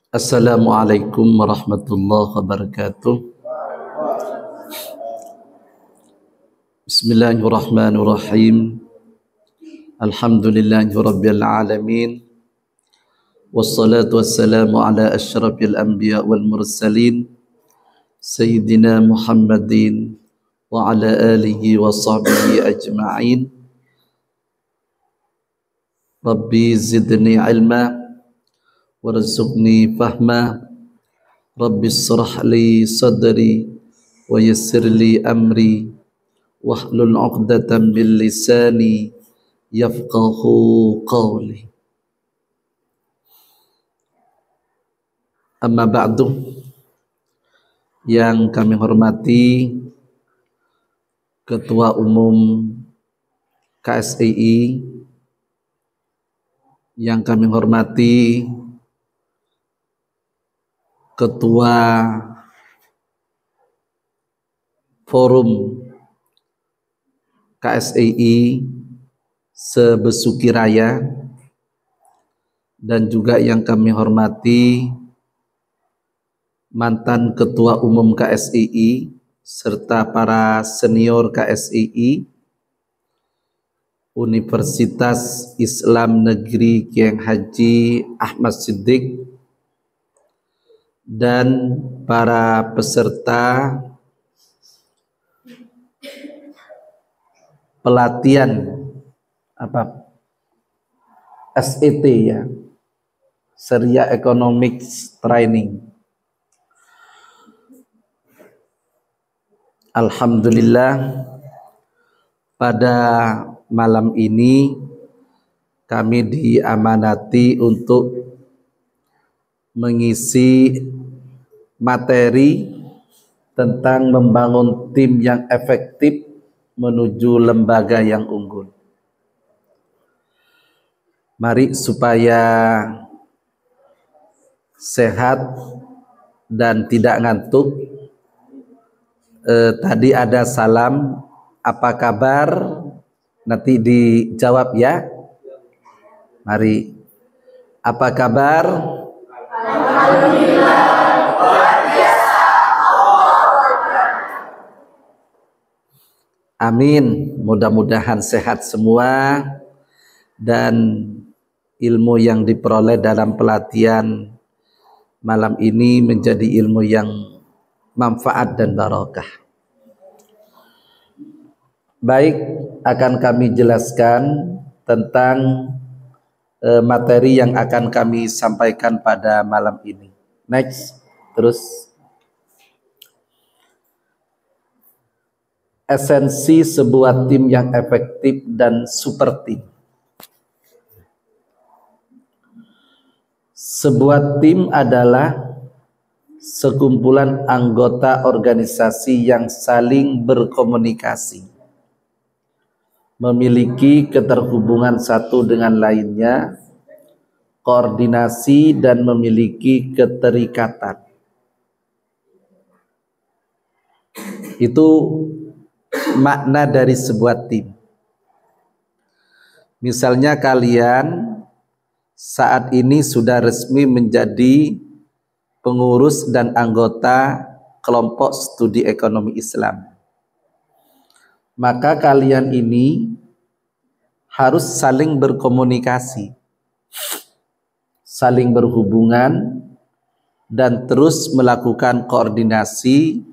Assalamualaikum warahmatullahi wabarakatuh. Bismillahirrahmanirrahim. Alhamdulillahi rabbil alamin. Wassalatu wassalamu ala asyrafil anbiya wal mursalin Sayyidina Muhammadin wa ala alihi wa sahbihi ajma'in. Rabbi zidni ilma warzuqni fahma. Rabbi israh li sadri wa yassir li amri wahlul 'uqdatam min lisani yafqahu qawli. Amma ba'du, yang kami hormati Ketua Umum KSII, yang kami hormati Ketua Forum KSII se-Besuki Raya, dan juga yang kami hormati mantan Ketua Umum KSII serta para senior KSII Universitas Islam Negeri Kiai Haji Ahmad Siddiq, dan para peserta pelatihan SET ya, Sharia Economics Training. Alhamdulillah, pada malam ini kami diamanati untuk mengisi materi tentang membangun tim yang efektif menuju lembaga yang unggul. Mari supaya sehat dan tidak ngantuk. Tadi ada salam, apa kabar? Nanti dijawab ya. Mari, apa kabar? Alhamdulillah, luar biasa. Amin. Mudah-mudahan sehat semua dan ilmu yang diperoleh dalam pelatihan malam ini menjadi ilmu yang manfaat dan barakah. Baik, akan kami jelaskan tentang materi yang akan kami sampaikan pada malam ini. Next, terus. Esensi sebuah tim yang efektif dan super tim. Sebuah tim adalah sekumpulan anggota organisasi yang saling berkomunikasi, memiliki keterhubungan satu dengan lainnya, koordinasi, dan memiliki keterikatan. Itu makna dari sebuah tim. Misalnya kalian saat ini sudah resmi menjadi pengurus dan anggota kelompok studi ekonomi Islam. Maka kalian ini harus saling berkomunikasi, saling berhubungan, dan terus melakukan koordinasi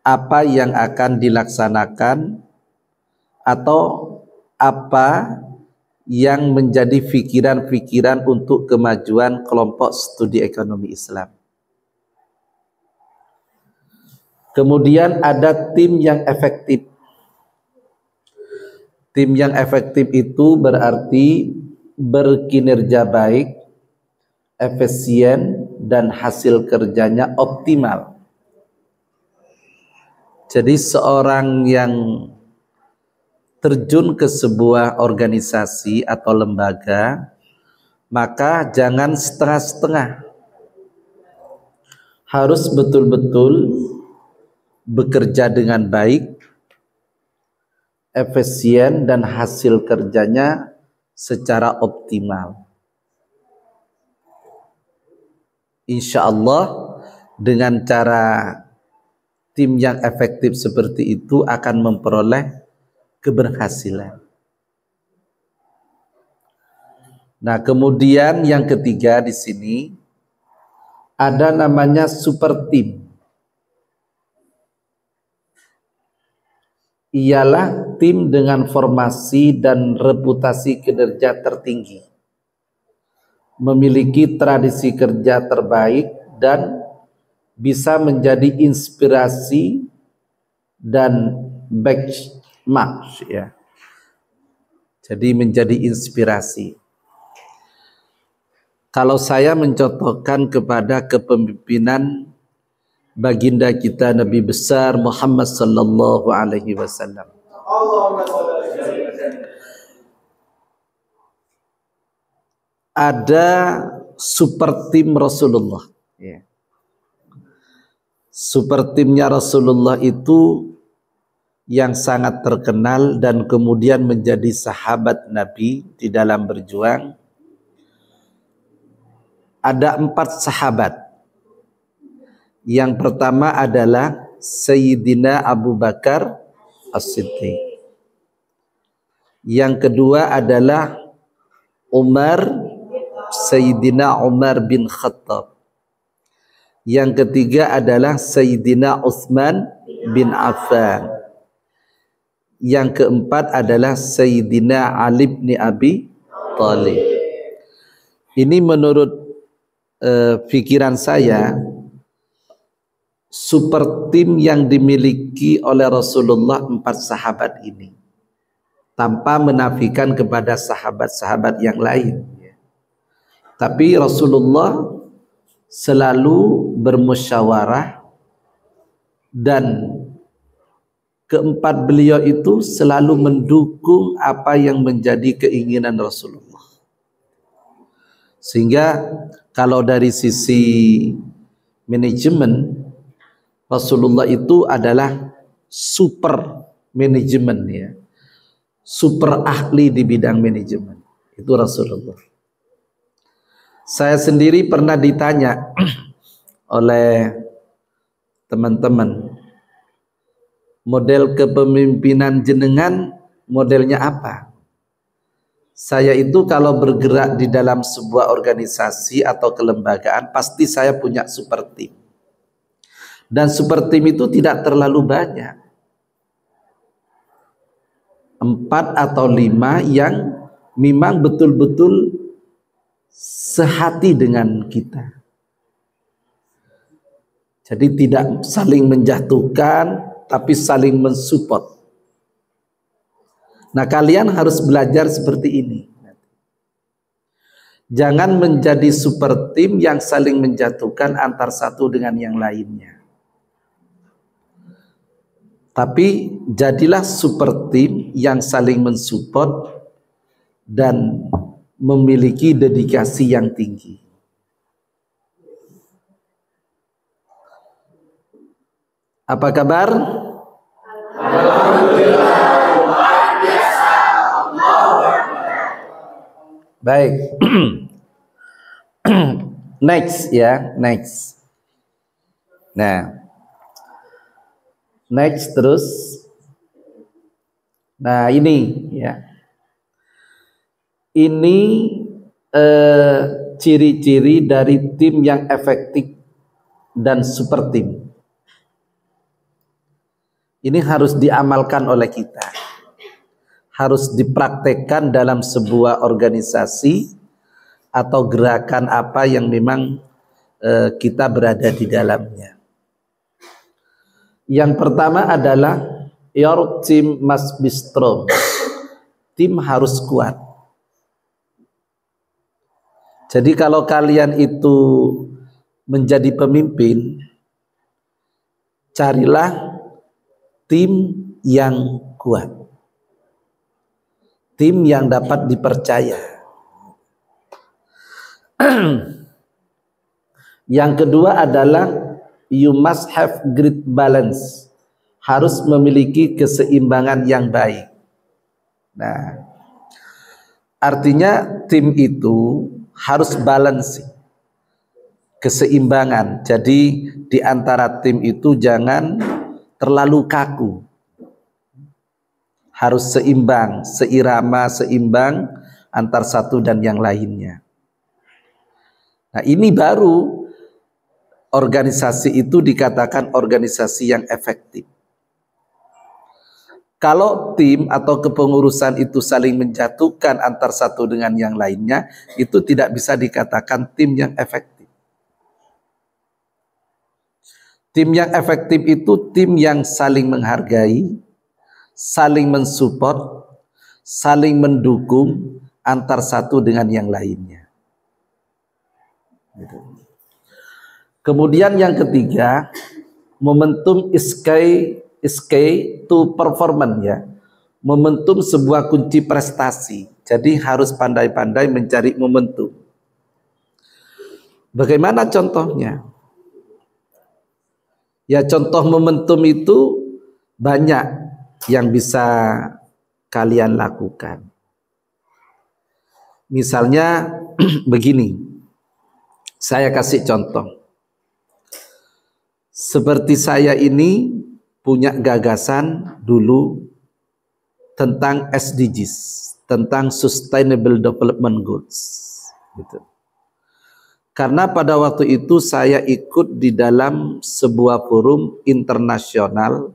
apa yang akan dilaksanakan atau apa yang menjadi pikiran-pikiran untuk kemajuan kelompok studi ekonomi Islam. Kemudian ada tim yang efektif. Tim yang efektif itu berarti berkinerja baik, efisien, dan hasil kerjanya optimal. Jadi seorang yang terjun ke sebuah organisasi atau lembaga, maka jangan setengah-setengah. Harus betul-betul bekerja dengan baik, efisien, dan hasil kerjanya secara optimal. insya Allah dengan cara tim yang efektif seperti itu akan memperoleh keberhasilan. Nah, kemudian yang ketiga di sini ada namanya super team. Ialah tim dengan formasi dan reputasi kinerja tertinggi, memiliki tradisi kerja terbaik dan bisa menjadi inspirasi dan benchmark ya. Jadi menjadi inspirasi. Kalau saya mencontohkan kepada kepemimpinan baginda kita Nabi besar Muhammad sallallahu alaihi wasallam. Ada super tim Rasulullah. Super timnya Rasulullah itu yang sangat terkenal dan kemudian menjadi sahabat Nabi di dalam berjuang. Ada 4 sahabat. Yang pertama adalah Sayyidina Abu Bakar As-Siddiq. Yang kedua adalah Sayyidina Umar bin Khattab. Yang ketiga adalah Sayyidina Utsman bin Affan. Yang keempat adalah Sayyidina Ali bin Abi Thalib. Ini menurut pikiran saya, super tim yang dimiliki oleh Rasulullah 4 sahabat ini, tanpa menafikan kepada sahabat-sahabat yang lain. Tapi Rasulullah selalu bermusyawarah dan keempat beliau itu selalu mendukung apa yang menjadi keinginan Rasulullah. Sehingga kalau dari sisi manajemen, Rasulullah itu adalah super manajemen ya. Super ahli di bidang manajemen. Itu Rasulullah. Saya sendiri pernah ditanya oleh teman-teman, model kepemimpinan jenengan modelnya apa? Saya itu kalau bergerak di dalam sebuah organisasi atau kelembagaan, pasti saya punya super tim. Dan super tim itu tidak terlalu banyak. 4 atau 5 yang memang betul-betul sehati dengan kita. Jadi tidak saling menjatuhkan, tapi saling mensupport. Nah, kalian harus belajar seperti ini. Jangan menjadi super tim yang saling menjatuhkan antar satu dengan yang lainnya. Tapi jadilah super tim yang saling mensupport dan memiliki dedikasi yang tinggi. Apa kabar? Alhamdulillah. Baik. Next ya, next. Nah, next terus. Nah, ini ya. Ini ciri-ciri dari tim yang efektif dan super tim. Ini harus diamalkan oleh kita. Harus dipraktekkan dalam sebuah organisasi atau gerakan apa yang memang kita berada di dalamnya. Yang pertama adalah your team must be strong. Tim harus kuat. Jadi kalau kalian itu menjadi pemimpin, carilah tim yang kuat. Tim yang dapat dipercaya. Yang kedua adalah you must have great balance. Harus memiliki keseimbangan yang baik. Nah, artinya tim itu harus balance. keseimbangan. Jadi di antara tim itu jangan terlalu kaku. Harus seimbang, seirama, seimbang antar satu dan yang lainnya. Nah, ini baru organisasi itu dikatakan organisasi yang efektif. Kalau tim atau kepengurusan itu saling menjatuhkan antar satu dengan yang lainnya, itu tidak bisa dikatakan tim yang efektif. Tim yang efektif itu tim yang saling menghargai, saling mensupport, saling mendukung antar satu dengan yang lainnya. Kemudian yang ketiga, momentum is key to performance, ya. Momentum sebuah kunci prestasi. Jadi harus pandai-pandai mencari momentum. Bagaimana contohnya? Ya, contoh momentum itu banyak yang bisa kalian lakukan. Misalnya begini, saya kasih contoh. Seperti saya ini punya gagasan dulu tentang SDGs, tentang Sustainable Development Goals. Gitu. Karena pada waktu itu saya ikut di dalam sebuah forum internasional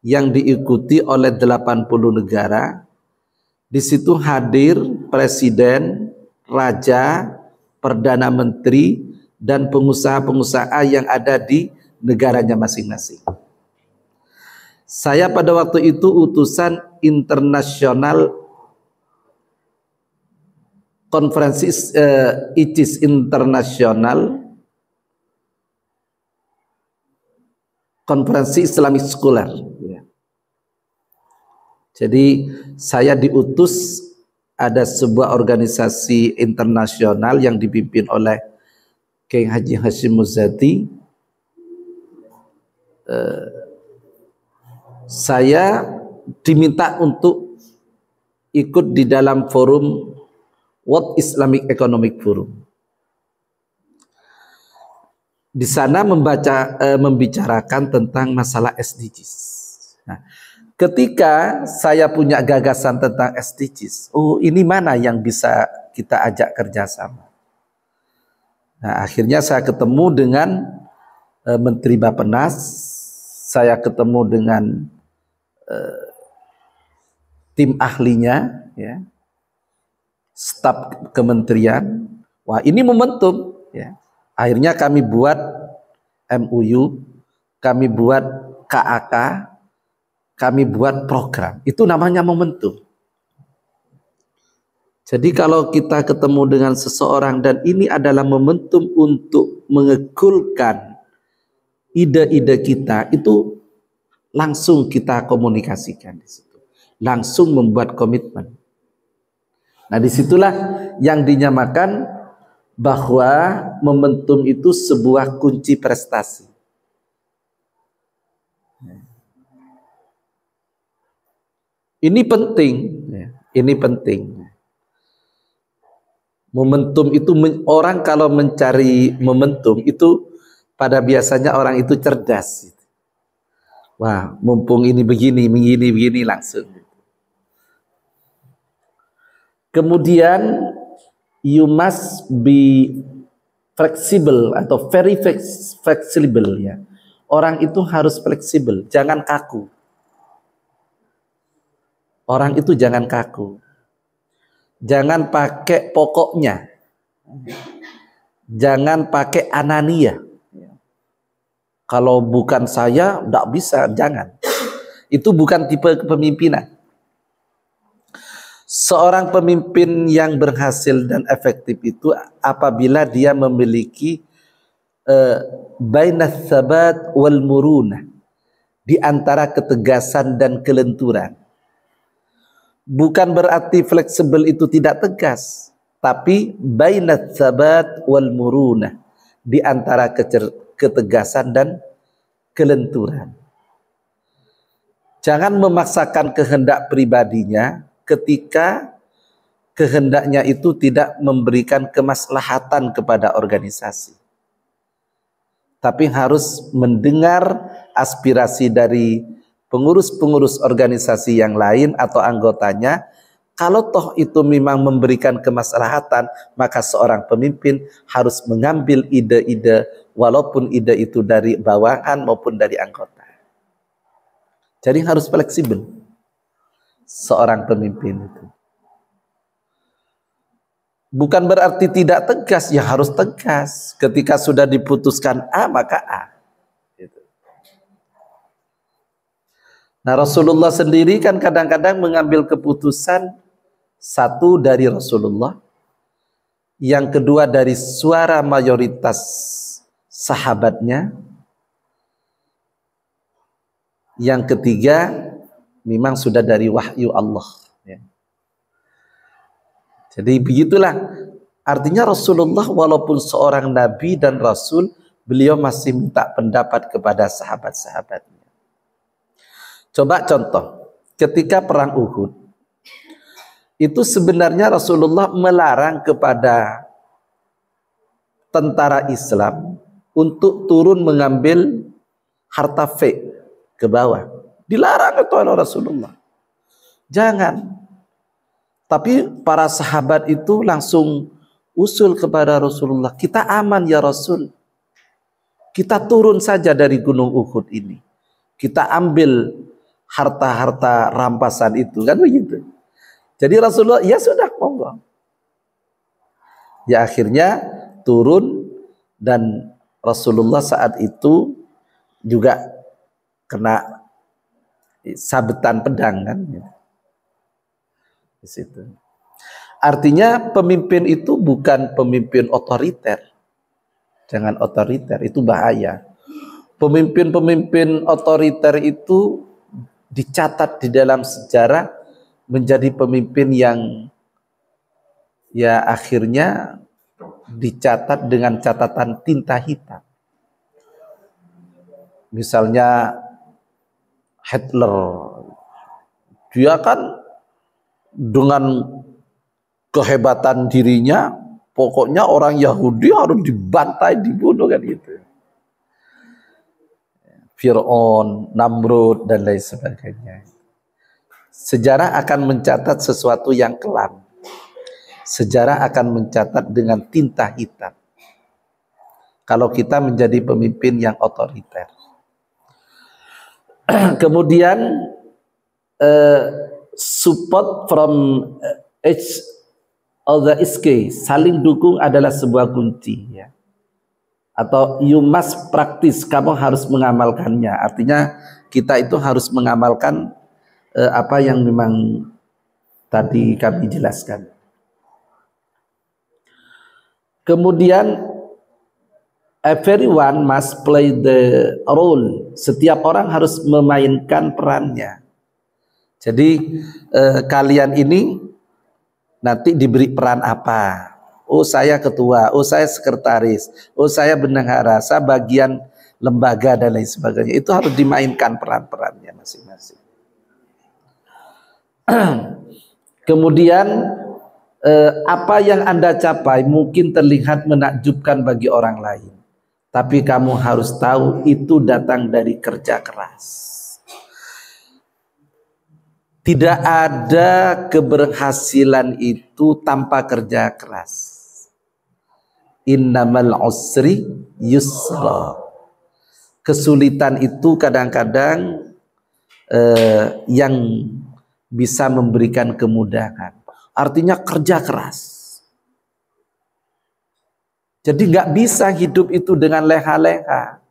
yang diikuti oleh 80 negara. Di situ hadir presiden, raja, perdana menteri, dan pengusaha-pengusaha yang ada di negaranya masing-masing. Saya pada waktu itu utusan internasional konferensi ICIS internasional, konferensi Islamic Scholar. Jadi saya diutus, ada sebuah organisasi internasional yang dipimpin oleh Kiai Haji Hashim Muzadi. Saya diminta untuk ikut di dalam forum World Islamic Economic Forum. Di sana membicarakan tentang masalah SDGs. Nah, ketika saya punya gagasan tentang SDGs, ini mana yang bisa kita ajak kerjasama? Nah, akhirnya saya ketemu dengan Menteri Bappenas, saya ketemu dengan tim ahlinya, ya, staf kementerian. Wah, ini momentum, ya. Akhirnya kami buat MUU, kami buat KAK, kami buat program. Itu namanya momentum. Jadi kalau kita ketemu dengan seseorang dan ini adalah momentum untuk mengekulkan ide-ide kita, itu langsung kita komunikasikan di situ. Langsung membuat komitmen. Nah, disitulah yang dinyamakan bahwa momentum itu sebuah kunci prestasi. Ini penting, ini penting. Momentum itu, orang kalau mencari momentum itu pada biasanya orang itu cerdas. Wah, mumpung ini begini langsung. Kemudian you must be flexible atau very flexible, ya. Orang itu harus fleksibel, jangan kaku. Orang itu jangan kaku. Jangan pakai pokoknya. Jangan pakai anania. Kalau bukan saya, tidak bisa, jangan. Itu bukan tipe kepemimpinan. Seorang pemimpin yang berhasil dan efektif itu apabila dia memiliki bainats sabat wal murunah, di antara ketegasan dan kelenturan. Bukan berarti fleksibel itu tidak tegas, tapi bainats sabat wal murunah, di antara ketegasan dan kelenturan. Jangan memaksakan kehendak pribadinya ketika kehendaknya itu tidak memberikan kemaslahatan kepada organisasi. tapi harus mendengar aspirasi dari pengurus-pengurus organisasi yang lain atau anggotanya. Kalau toh itu memang memberikan kemaslahatan, maka seorang pemimpin harus mengambil ide-ide, walaupun ide itu dari bawahan maupun dari anggota. Jadi harus fleksibel seorang pemimpin itu. Bukan berarti tidak tegas, ya harus tegas. Ketika sudah diputuskan A, maka A. Nah, Rasulullah sendiri kan kadang-kadang mengambil keputusan, satu dari Rasulullah, yang kedua dari suara mayoritas sahabatnya, yang ketiga memang sudah dari wahyu Allah. Jadi begitulah, artinya Rasulullah walaupun seorang nabi dan rasul, beliau masih minta pendapat kepada sahabat-sahabatnya. Coba contoh, ketika perang Uhud, itu sebenarnya Rasulullah melarang kepada tentara Islam untuk turun mengambil harta fek ke bawah. Dilarang itu oleh Rasulullah. Jangan. Tapi para sahabat itu langsung usul kepada Rasulullah, kita aman ya Rasul, kita turun saja dari gunung Uhud ini, kita ambil harta-harta rampasan itu, kan begitu. Jadi Rasulullah, ya sudah, monggo. Ya akhirnya turun, dan Rasulullah saat itu juga kena sabetan pedang kan. Di situ. Artinya pemimpin itu bukan pemimpin otoriter. Jangan otoriter, itu bahaya. Pemimpin-pemimpin otoriter itu dicatat di dalam sejarah menjadi pemimpin yang ya akhirnya dicatat dengan catatan tinta hitam. Misalnya Hitler, dia kan dengan kehebatan dirinya, pokoknya orang Yahudi harus dibantai, dibunuh kan gitu. Fir'aun, Namrud dan lain sebagainya. Sejarah akan mencatat sesuatu yang kelam. Sejarah akan mencatat dengan tinta hitam. Kalau kita menjadi pemimpin yang otoriter. Kemudian support from each other is key. Saling dukung adalah sebuah kunci, ya. Atau you must practice, kamu harus mengamalkannya. Artinya kita itu harus mengamalkan apa yang memang tadi kami jelaskan. Kemudian everyone must play the role. Setiap orang harus memainkan perannya. Jadi kalian ini nanti diberi peran apa? Oh saya ketua, oh saya sekretaris, oh saya bendahara, saya bagian lembaga dan lain sebagainya. Itu harus dimainkan peran-perannya masing-masing. Kemudian apa yang Anda capai mungkin terlihat menakjubkan bagi orang lain, tapi kamu harus tahu itu datang dari kerja keras. Tidak ada keberhasilan itu tanpa kerja keras. Innamal usri yusra. Kesulitan itu kadang-kadang yang bisa memberikan kemudahan. Artinya kerja keras. Jadi nggak bisa hidup itu dengan leha-leha.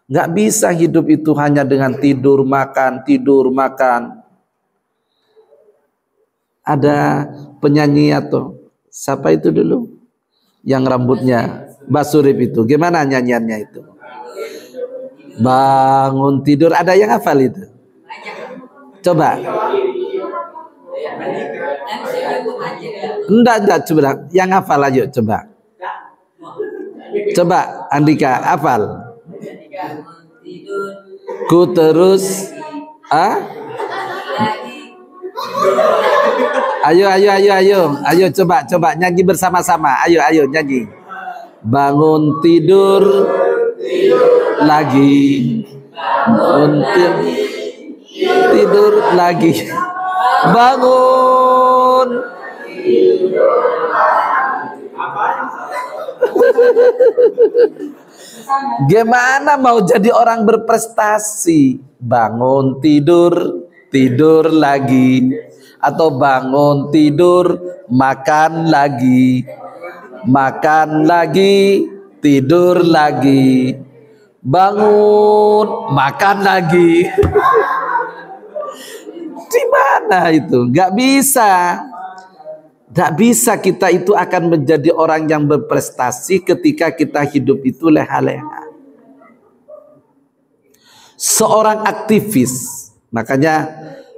Nggak bisa hidup itu hanya dengan tidur makan, tidur makan. Ada penyanyi atau siapa itu dulu yang rambutnya Basurip itu, gimana nyanyiannya itu? Bangun tidur, ada yang hafal itu? Coba. Enggak, coba yang hafal aja coba. Coba Andika hafal. Ku terus Ayo coba nyanyi bersama-sama. Ayo nyanyi. Bangun tidur lagi, bangun tidur lagi, bangun. Gimana mau jadi orang berprestasi? Bangun tidur, tidur lagi, atau bangun tidur, makan lagi, makan lagi, tidur lagi, bangun, makan lagi. Di mana itu? Gak bisa. Gak bisa kita itu akan menjadi orang yang berprestasi ketika kita hidup itu leha-leha. Seorang aktivis, makanya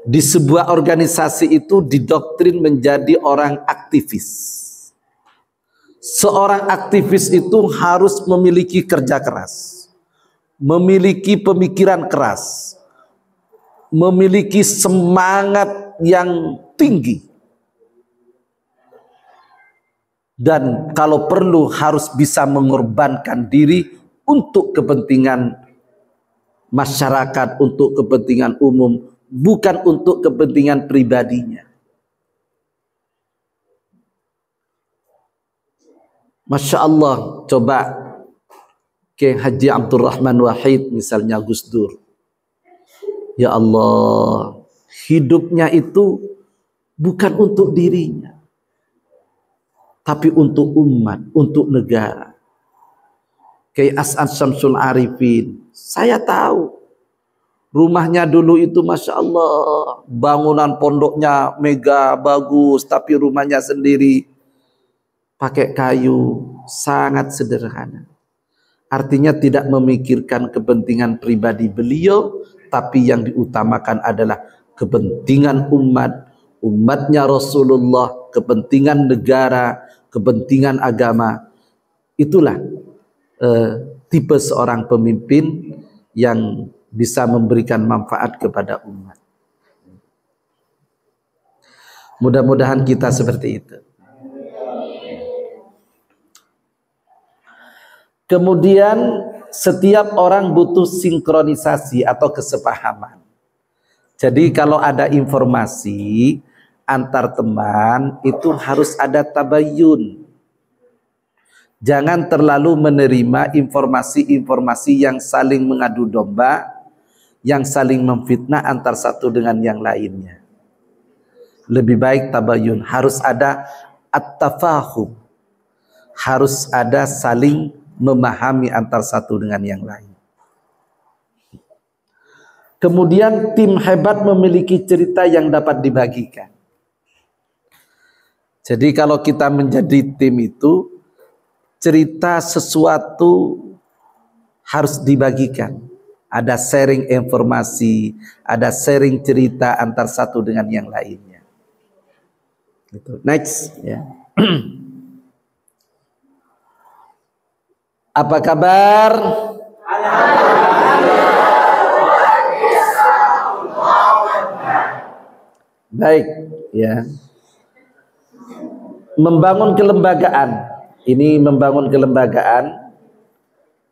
di sebuah organisasi itu didoktrin menjadi orang aktivis. Seorang aktivis itu harus memiliki kerja keras, memiliki pemikiran keras, memiliki semangat yang tinggi, dan kalau perlu harus bisa mengorbankan diri untuk kepentingan masyarakat, untuk kepentingan umum, bukan untuk kepentingan pribadinya. Masya Allah, coba Kiai Haji Abdurrahman Wahid misalnya, Gus Dur. Ya Allah, hidupnya itu bukan untuk dirinya, tapi untuk umat, untuk negara. Kiai As'ad Syamsul Arifin, saya tahu rumahnya dulu itu Masya Allah, bangunan pondoknya mega bagus, tapi rumahnya sendiri pakai kayu, sangat sederhana. Artinya tidak memikirkan kepentingan pribadi beliau, tapi yang diutamakan adalah kepentingan umat, umatnya Rasulullah, kepentingan negara, kepentingan agama. Itulah tipe seorang pemimpin yang bisa memberikan manfaat kepada umat. Mudah-mudahan kita seperti itu. Kemudian setiap orang butuh sinkronisasi atau kesepahaman. Jadi kalau ada informasi antar teman itu harus ada tabayun. Jangan terlalu menerima informasi-informasi yang saling mengadu domba, yang saling memfitnah antar satu dengan yang lainnya. Lebih baik tabayun, harus ada at-tafahum, harus ada saling memahami antar satu dengan yang lain. Kemudian tim hebat memiliki cerita yang dapat dibagikan. Jadi kalau kita menjadi tim itu, cerita sesuatu harus dibagikan. Ada sharing informasi, ada sharing cerita antar satu dengan yang lainnya. Next, ya. Apa kabar? Baik, ya. Membangun kelembagaan. Ini membangun kelembagaan.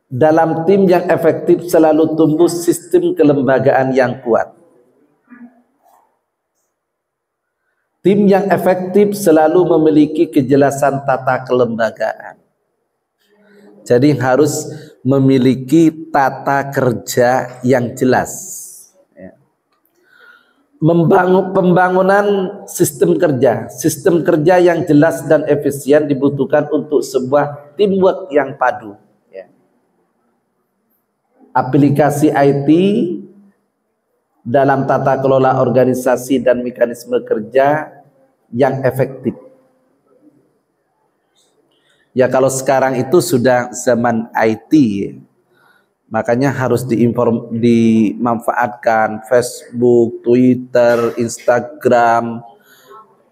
Dalam tim yang efektif selalu tumbuh sistem kelembagaan yang kuat. Tim yang efektif selalu memiliki kejelasan tata kelembagaan. Jadi harus memiliki tata kerja yang jelas. Pembangunan sistem kerja yang jelas dan efisien dibutuhkan untuk sebuah teamwork yang padu. Aplikasi IT dalam tata kelola organisasi dan mekanisme kerja yang efektif. Ya kalau sekarang itu sudah zaman IT, makanya harus dimanfaatkan Facebook, Twitter, Instagram,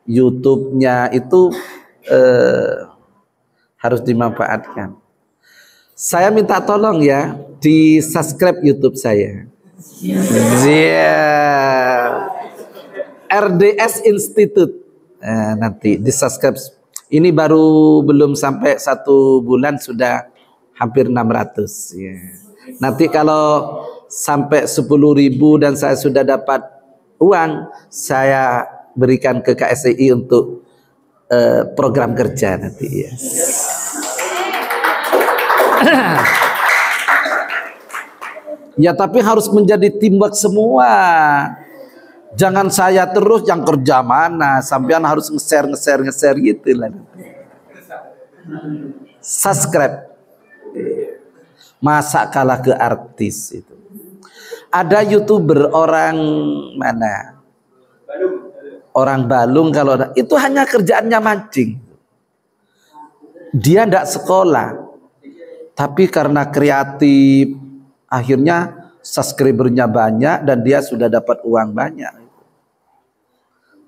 YouTube-nya itu harus dimanfaatkan. Saya minta tolong ya, di subscribe YouTube saya. RDS Institute. Nanti di subscribe. Ini baru belum sampai 1 bulan sudah hampir 600 ya. Nanti kalau sampai 10.000 dan saya sudah dapat uang, saya berikan ke KSI untuk program kerja nanti ya. Ya tapi harus menjadi teamwork semua. Jangan saya terus yang kerja mana, sampean harus nge-share gitu lah. Subscribe. Masa kalah ke artis itu. Ada YouTuber orang mana? Orang Balung kalau ada, itu hanya kerjaannya mancing. Dia tidak sekolah, tapi karena kreatif, akhirnya subscribernya banyak dan dia sudah dapat uang banyak.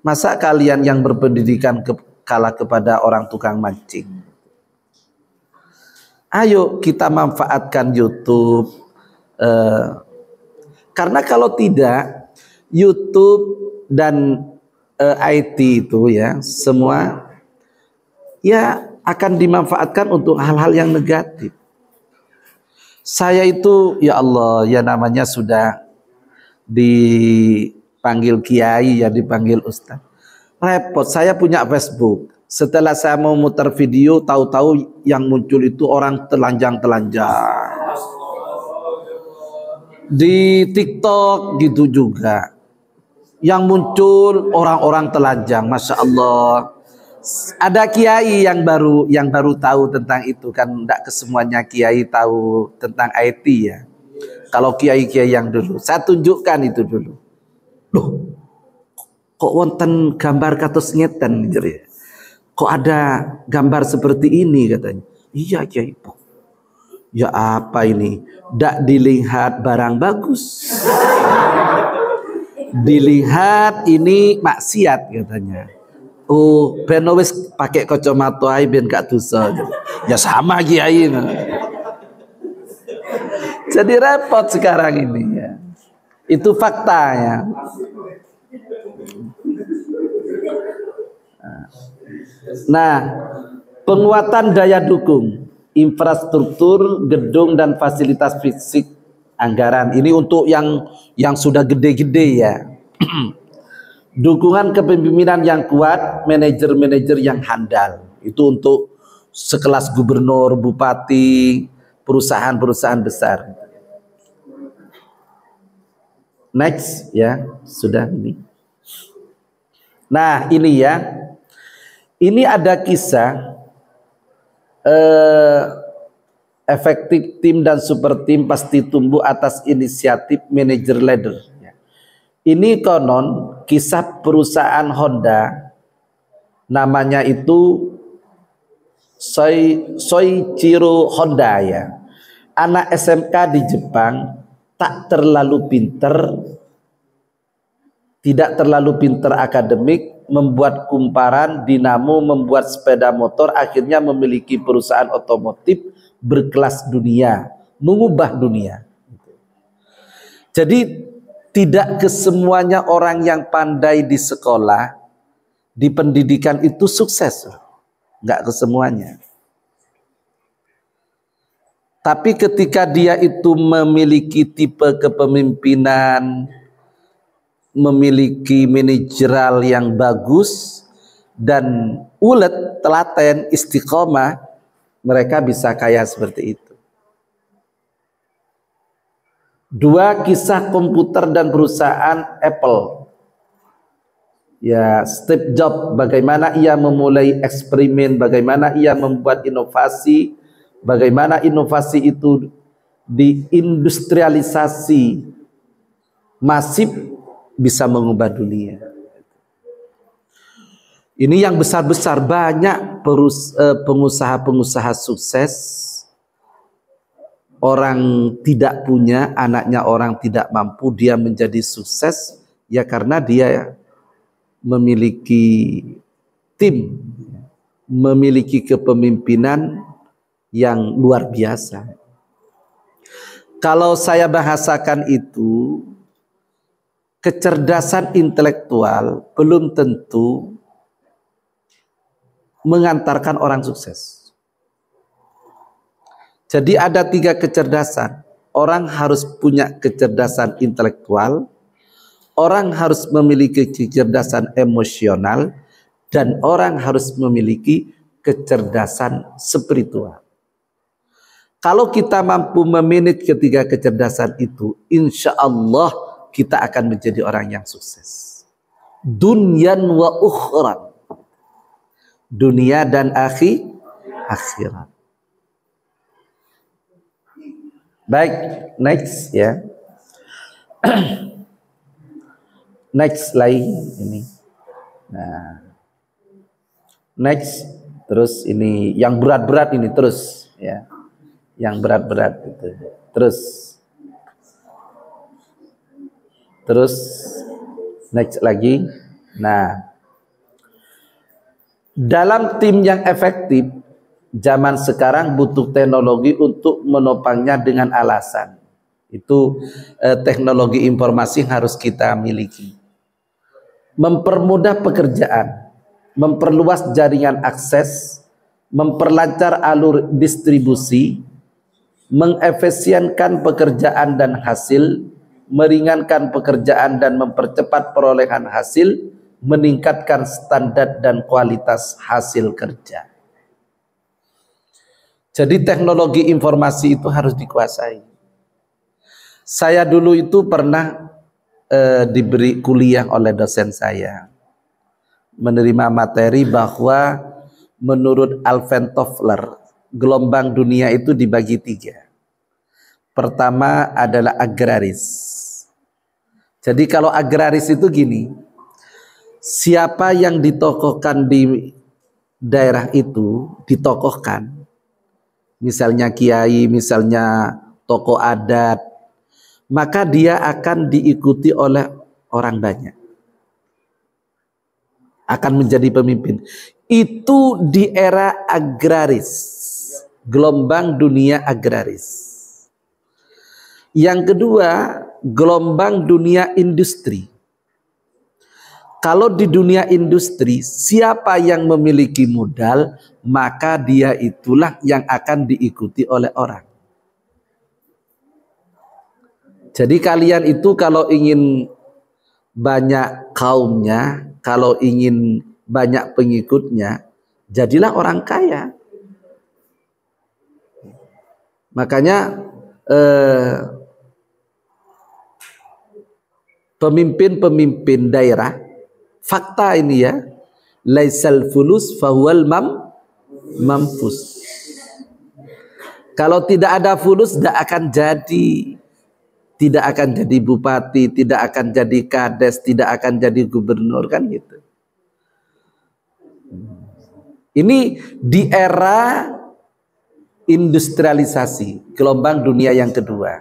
Masa kalian yang berpendidikan kalah kepada orang tukang mancing? Ayo kita manfaatkan YouTube. Karena kalau tidak, YouTube dan IT itu ya semua ya akan dimanfaatkan untuk hal-hal yang negatif. Saya itu ya Allah ya namanya sudah dipanggil kiai ya dipanggil ustaz. Repot, saya punya Facebook. Setelah saya mau muter video, tahu-tahu yang muncul itu orang telanjang-telanjang. Di TikTok gitu juga. Yang muncul orang-orang telanjang, Masya Allah. Ada kiai yang baru tahu tentang itu kan, tidak kesemuanya kiai tahu tentang IT ya. Kalau kiai-kiai yang dulu, saya tunjukkan itu dulu. Loh, kok wonten gambar kados ngeten jadi. Kok ada gambar seperti ini katanya. Iya kiai. Ya apa ini? Dak dilihat barang bagus. Dilihat ini maksiat katanya. Oh, ben wis pakai kacamata ae ben gak dosa. Ya sama kiai. Jadi repot sekarang ini ya. Itu fakta ya. Nah, penguatan daya dukung infrastruktur, gedung dan fasilitas fisik anggaran. Ini untuk yang sudah gede-gede ya. Dukungan kepemimpinan yang kuat, manajer-manajer yang handal. Itu untuk sekelas gubernur, bupati, perusahaan-perusahaan besar. Next ya, sudah ini. Nah, ini ya. Ini ada kisah efektif tim dan super tim pasti tumbuh atas inisiatif manajer leader. Ini konon kisah perusahaan Honda, namanya itu Soichiro Honda ya. Anak SMK di Jepang, tak terlalu pinter, tidak terlalu pinter akademik, membuat kumparan, dinamo, membuat sepeda motor, akhirnya memiliki perusahaan otomotif berkelas dunia, mengubah dunia. Jadi tidak kesemuanya orang yang pandai di sekolah, di pendidikan itu sukses, nggak kesemuanya. Tapi ketika dia itu memiliki tipe kepemimpinan, memiliki manajerial yang bagus dan ulet, telaten, istiqomah, mereka bisa kaya seperti itu. Dua kisah komputer dan perusahaan Apple. Ya, Steve Jobs, bagaimana ia memulai eksperimen, bagaimana ia membuat inovasi, bagaimana inovasi itu diindustrialisasi masif bisa mengubah dunia. Ini yang besar-besar, banyak pengusaha-pengusaha sukses, orang tidak punya, anaknya orang tidak mampu, dia menjadi sukses ya karena dia memiliki tim, memiliki kepemimpinan yang luar biasa. Kalau saya bahasakan itu, kecerdasan intelektual belum tentu mengantarkan orang sukses. Jadi ada 3 kecerdasan. Orang harus punya kecerdasan intelektual, orang harus memiliki kecerdasan emosional, dan orang harus memiliki kecerdasan spiritual. Kalau kita mampu memanage ketiga kecerdasan itu, insya Allah kita akan menjadi orang yang sukses. Dunyan wa ukhran. Dunia dan akhirat. Baik, next ya. Next lagi ini. Nah. Next, terus ini yang berat-berat ini terus ya. Yang berat-berat itu. Terus next lagi. Nah, dalam tim yang efektif, zaman sekarang butuh teknologi untuk menopangnya dengan alasan. Itu teknologi informasi harus kita miliki. Mempermudah pekerjaan, memperluas jaringan akses, memperlancar alur distribusi, mengefisienkan pekerjaan dan hasil, meringankan pekerjaan dan mempercepat perolehan hasil, meningkatkan standar dan kualitas hasil kerja. Jadi teknologi informasi itu harus dikuasai. Saya dulu itu pernah diberi kuliah oleh dosen saya, menerima materi bahwa menurut Alvin Toffler, gelombang dunia itu dibagi 3. Pertama adalah agraris. Jadi kalau agraris itu gini, siapa yang ditokohkan di daerah itu, ditokohkan, misalnya kiai, misalnya tokoh adat, maka dia akan diikuti oleh orang banyak, akan menjadi pemimpin. Itu di era agraris, gelombang dunia agraris. Yang kedua, gelombang dunia industri. Kalau di dunia industri, siapa yang memiliki modal, maka dia itulah yang akan diikuti oleh orang. Jadi kalian itu kalau ingin banyak kaumnya, kalau ingin banyak pengikutnya, jadilah orang kaya. Makanya pemimpin-pemimpin daerah, fakta ini ya, laisal fulus fahuwal mamfus. Kalau tidak ada fulus, tidak akan jadi bupati, tidak akan jadi kades, tidak akan jadi gubernur, kan gitu. Ini di era industrialisasi, gelombang dunia yang kedua.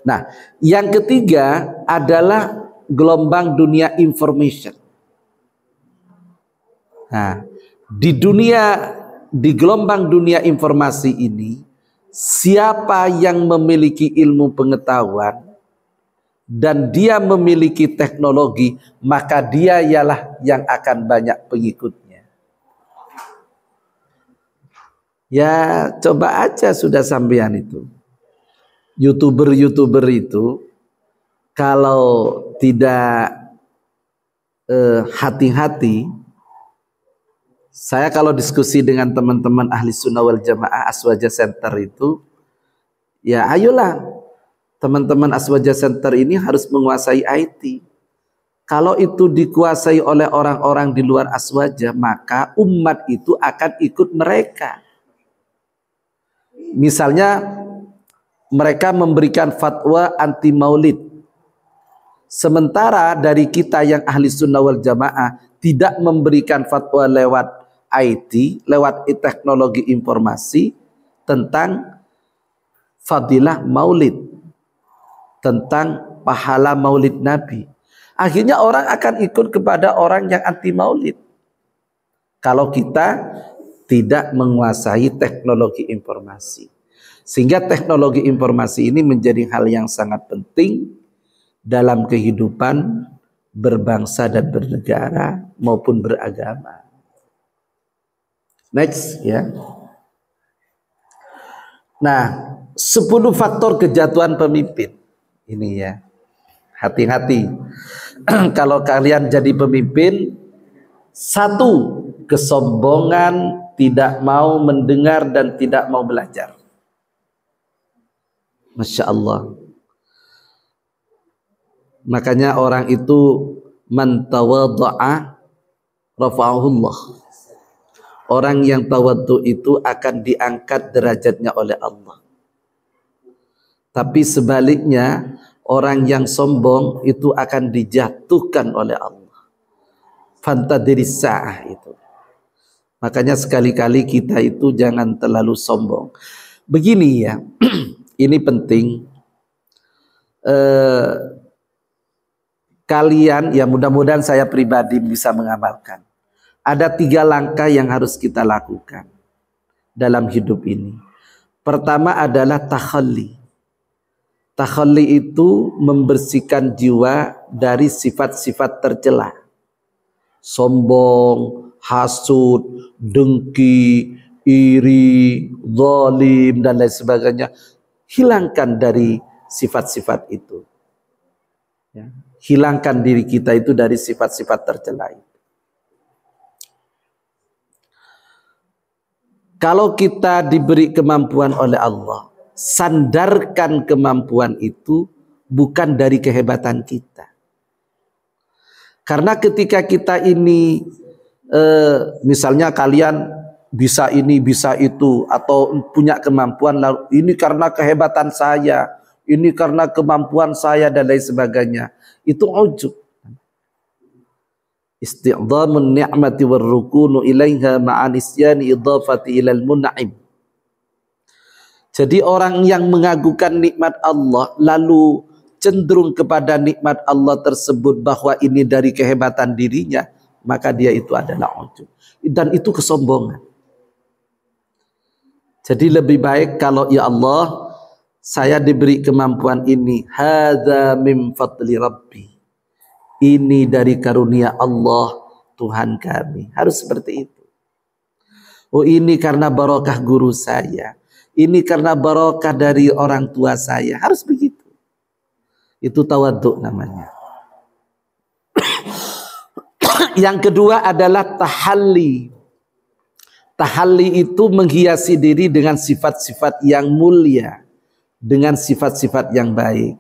Nah, yang ketiga adalah gelombang dunia information. Nah, di gelombang dunia informasi ini, siapa yang memiliki ilmu pengetahuan dan dia memiliki teknologi, maka dia ialah yang akan banyak pengikutnya. Ya coba aja sudah sampean itu. YouTuber itu kalau tidak hati-hati, saya kalau diskusi dengan teman-teman ahli sunnah wal jamaah Aswaja Center itu, ya ayolah teman-teman Aswaja Center ini harus menguasai IT. Kalau itu dikuasai oleh orang-orang di luar Aswaja, maka umat itu akan ikut mereka. Misalnya mereka memberikan fatwa anti maulid, sementara dari kita yang ahli sunnah wal jamaah tidak memberikan fatwa lewat IT, lewat teknologi informasi tentang fadilah maulid, tentang pahala maulid Nabi. Akhirnya orang akan ikut kepada orang yang anti maulid. Kalau kita tidak menguasai teknologi informasi. Sehingga teknologi informasi ini menjadi hal yang sangat penting dalam kehidupan berbangsa dan bernegara maupun beragama. Next ya. Nah, 10 faktor kejatuhan pemimpin. Ini ya. Hati-hati. Kalau kalian jadi pemimpin, satu, kesombongan, tidak mau mendengar dan tidak mau belajar. Masya Allah. Makanya orang itu man tawadha'a rafa'ahullah. Orang yang tawadhu itu akan diangkat derajatnya oleh Allah. Tapi sebaliknya, orang yang sombong itu akan dijatuhkan oleh Allah. Fantadiris sa'ah itu. Makanya sekali-kali kita itu jangan terlalu sombong. Begini ya, ini penting. Kalian, ya mudah-mudahan saya pribadi bisa mengamalkan. Ada 3 langkah yang harus kita lakukan dalam hidup ini. Pertama adalah takhalli. Takhalli itu membersihkan jiwa dari sifat-sifat tercela. Sombong, hasud, dengki, iri, zalim, dan lain sebagainya. Hilangkan dari sifat-sifat itu. Ya. Hilangkan diri kita itu dari sifat-sifat tercela itu. Kalau kita diberi kemampuan oleh Allah, sandarkan kemampuan itu bukan dari kehebatan kita. Karena ketika kita ini, misalnya kalian bisa ini, bisa itu, atau punya kemampuan, lalu ini karena kehebatan saya, ini karena kemampuan saya, dan lain sebagainya. Itu ujub. Isti'dhamun ni'mati warrukunu ilaiha ma'anisyani idhafati ilal mun'im. Jadi orang yang mengagukan nikmat Allah lalu cenderung kepada nikmat Allah tersebut bahwa ini dari kehebatan dirinya, maka dia itu adalah ujub. Dan itu kesombongan. Jadi lebih baik kalau ya Allah, saya diberi kemampuan ini, hadza min fadli rabbi. Ini dari karunia Allah Tuhan kami. Harus seperti itu. Oh, ini karena barokah guru saya. Ini karena barokah dari orang tua saya. Harus begitu. Itu tawadhu namanya. Yang kedua adalah tahalli. Tahalli itu menghiasi diri dengan sifat-sifat yang mulia, dengan sifat-sifat yang baik.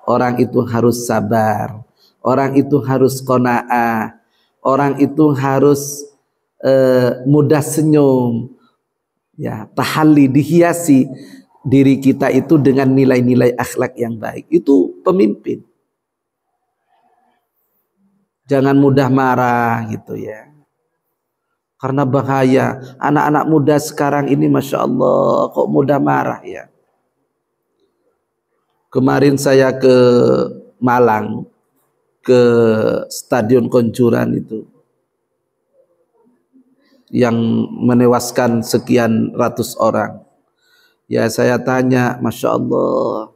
Orang itu harus sabar. Orang itu harus qanaah, orang itu harus mudah senyum. Ya, tahalli, dihiasi diri kita itu dengan nilai-nilai akhlak yang baik. Itu pemimpin. Jangan mudah marah gitu ya. Karena bahaya. Anak-anak muda sekarang ini Masya Allah kok mudah marah ya. Kemarin saya ke Malang, ke Stadion Konjuran itu yang menewaskan sekian ratus orang. Ya saya tanya, Masya Allah.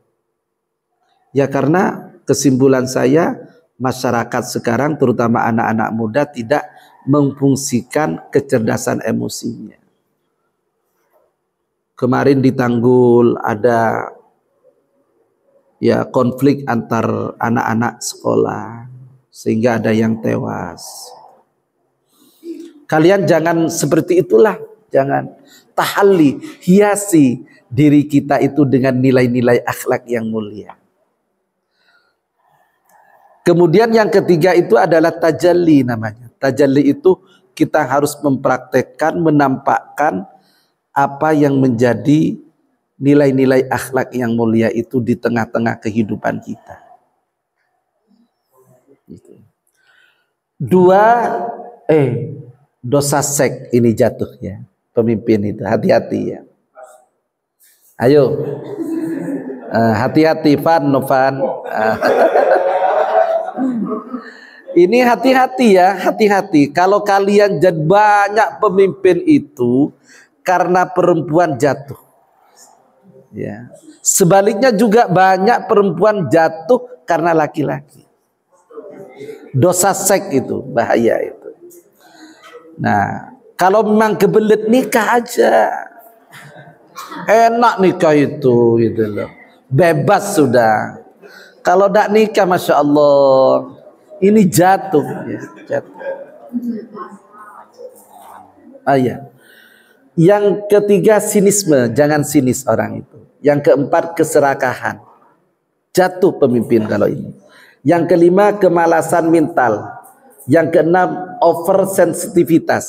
Ya karena kesimpulan saya, masyarakat sekarang terutama anak-anak muda tidak memfungsikan kecerdasan emosinya. Kemarin di Tanggul ada ya konflik antar anak-anak sekolah sehingga ada yang tewas. Kalian jangan seperti itulah, jangan. Tahalli, hiasi diri kita itu dengan nilai-nilai akhlak yang mulia. Kemudian yang ketiga itu adalah tajalli namanya. Tajalli itu kita harus mempraktekkan, menampakkan apa yang menjadi nilai-nilai akhlak yang mulia itu di tengah-tengah kehidupan kita. Dosa sek ini jatuh ya. Pemimpin itu hati-hati ya. Ayo. Hati-hati Novan. Ini hati-hati ya, hati-hati. Kalau kalian jadi banyak pemimpin itu karena perempuan jatuh. Ya. Sebaliknya juga banyak perempuan jatuh karena laki-laki. Dosa seks itu bahaya itu. Nah, kalau memang kebelet nikah aja. Enak nikah itu gitu loh. Bebas sudah. Kalau tidak nikah, masya Allah, ini jatuh. Ya, jatuh. Iya. Yang ketiga sinisme, jangan sinis orang itu. Yang keempat keserakahan, jatuh pemimpin kalau ini. Yang kelima kemalasan mental. Yang keenam oversensitivitas.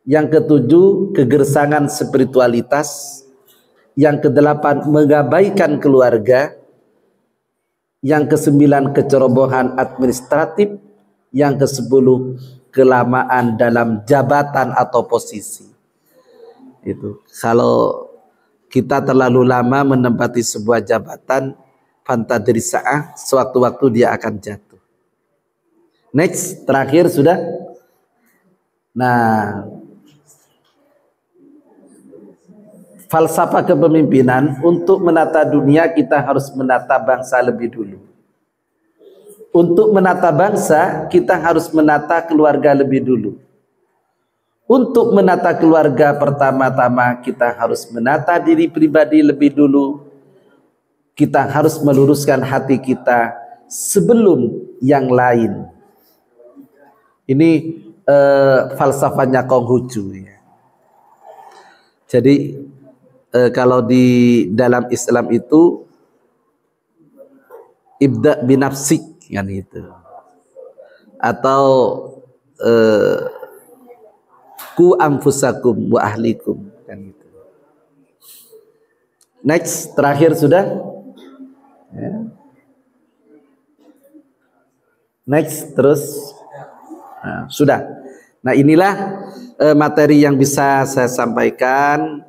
Yang ketujuh kegersangan spiritualitas. Yang kedelapan mengabaikan keluarga. Yang kesembilan kecerobohan administratif. Yang kesepuluh kelamaan dalam jabatan atau posisi. Itu kalau kita terlalu lama menempati sebuah jabatan, fantadri sa'ah, sewaktu-waktu dia akan jatuh. Next, terakhir sudah. Nah, falsafah kepemimpinan, untuk menata dunia kita harus menata bangsa lebih dulu. Untuk menata bangsa kita harus menata keluarga lebih dulu. Untuk menata keluarga pertama-tama kita harus menata diri pribadi lebih dulu. Kita harus meluruskan hati kita sebelum yang lain. Ini falsafahnya Konghucu ya. Jadi kalau di dalam Islam itu ibda binafsik kan itu, atau ku anfusakum wa ahlikum kan itu. Next, terakhir sudah ya. Next, terus nah, sudah. Nah inilah materi yang bisa saya sampaikan.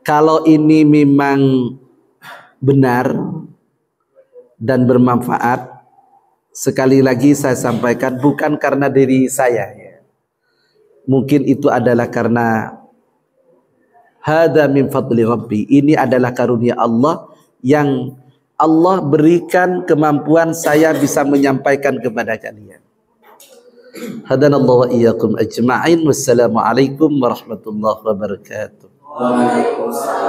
Kalau ini memang benar dan bermanfaat, sekali lagi saya sampaikan bukan karena diri saya ya. Mungkin itu adalah karena hada min fadli rabbi, ini adalah karunia Allah yang Allah berikan kemampuan saya bisa menyampaikan kepada kalian. Hadanallahu wa iyyakum ajma'in. Wassalamualaikum warahmatullahi wabarakatuh. Waalaikumsalam.